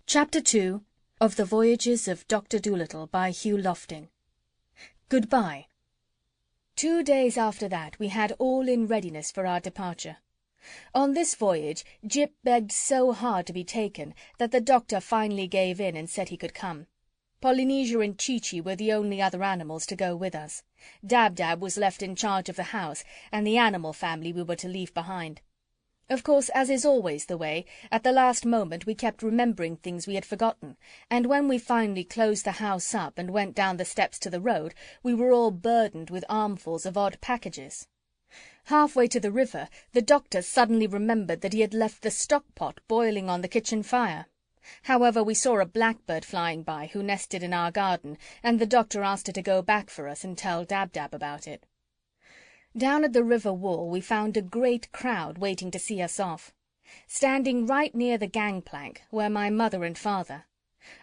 Chapter 2 of The Voyages of Dr. Dolittle by Hugh Lofting. Goodbye. 2 days after that we had all in readiness for our departure. On this voyage Jip begged so hard to be taken that the doctor finally gave in and said he could come. Polynesia and Chee-Chee were the only other animals to go with us. Dab-Dab was left in charge of the house, and the animal family we were to leave behind. Of course, as is always the way, at the last moment we kept remembering things we had forgotten, and when we finally closed the house up and went down the steps to the road, we were all burdened with armfuls of odd packages. Halfway to the river, the doctor suddenly remembered that he had left the stock-pot boiling on the kitchen fire. However, we saw a blackbird flying by who nested in our garden, and the doctor asked her to go back for us and tell Dab-Dab about it. Down at the river wall we found a great crowd waiting to see us off. Standing right near the gangplank were my mother and father.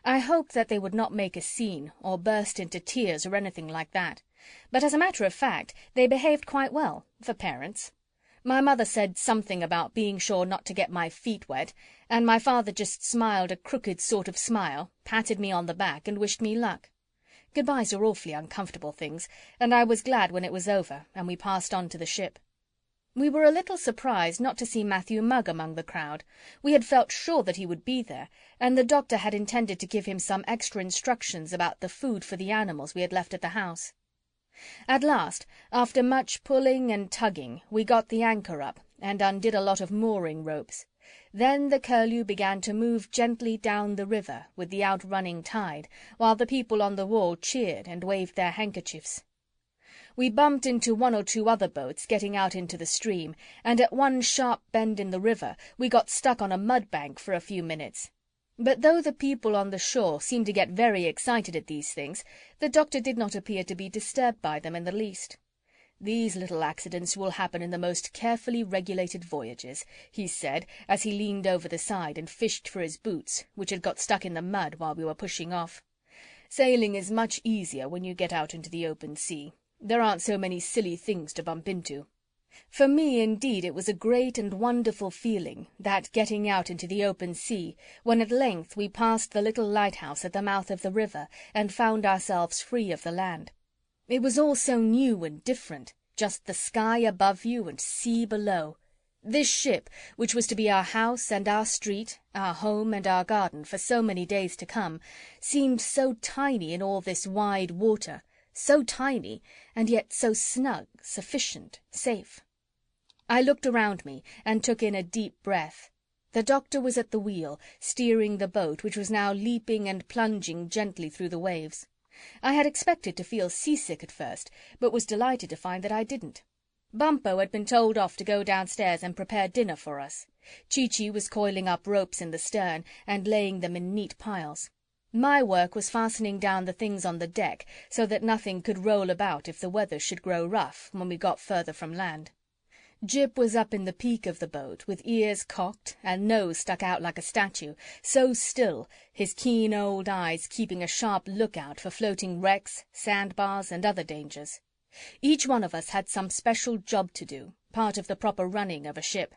I hoped that they would not make a scene, or burst into tears or anything like that, but as a matter of fact they behaved quite well, for parents. My mother said something about being sure not to get my feet wet, and my father just smiled a crooked sort of smile, patted me on the back and wished me luck. Goodbyes are awfully uncomfortable things, and I was glad when it was over and we passed on to the ship. We were a little surprised not to see Matthew Mugg among the crowd. We had felt sure that he would be there, and the doctor had intended to give him some extra instructions about the food for the animals we had left at the house. At last, after much pulling and tugging, we got the anchor up and undid a lot of mooring ropes. Then the Curlew began to move gently down the river with the outrunning tide, while the people on the wall cheered and waved their handkerchiefs. We bumped into 1 or 2 other boats getting out into the stream, and at one sharp bend in the river we got stuck on a mud bank for a few minutes. But though the people on the shore seemed to get very excited at these things, the doctor did not appear to be disturbed by them in the least. "These little accidents will happen in the most carefully regulated voyages," he said, as he leaned over the side and fished for his boots, which had got stuck in the mud while we were pushing off. "Sailing is much easier when you get out into the open sea. There aren't so many silly things to bump into." For me, indeed, it was a great and wonderful feeling, that getting out into the open sea, when at length we passed the little lighthouse at the mouth of the river and found ourselves free of the land. It was all so new and different, just the sky above you and sea below. This ship, which was to be our house and our street, our home and our garden for so many days to come, seemed so tiny in all this wide water, so tiny, and yet so snug, sufficient, safe. I looked around me and took in a deep breath. The doctor was at the wheel, steering the boat, which was now leaping and plunging gently through the waves. I had expected to feel seasick at first, but was delighted to find that I didn't. Bumpo had been told off to go downstairs and prepare dinner for us. Chee-Chee was coiling up ropes in the stern and laying them in neat piles. My work was fastening down the things on the deck so that nothing could roll about if the weather should grow rough when we got further from land. Jip was up in the peak of the boat, with ears cocked and nose stuck out like a statue, so still, his keen old eyes keeping a sharp lookout for floating wrecks, sandbars, and other dangers. Each one of us had some special job to do, part of the proper running of a ship.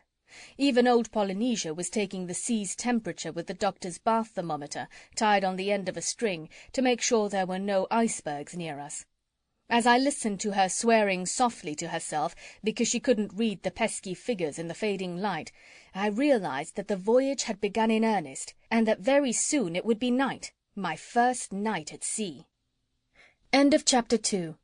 Even old Polynesia was taking the sea's temperature with the doctor's bath thermometer tied on the end of a string to make sure there were no icebergs near us. As I listened to her swearing softly to herself because she couldn't read the pesky figures in the fading light, I realized that the voyage had begun in earnest, and that very soon it would be night, my first night at sea. End of chapter 2.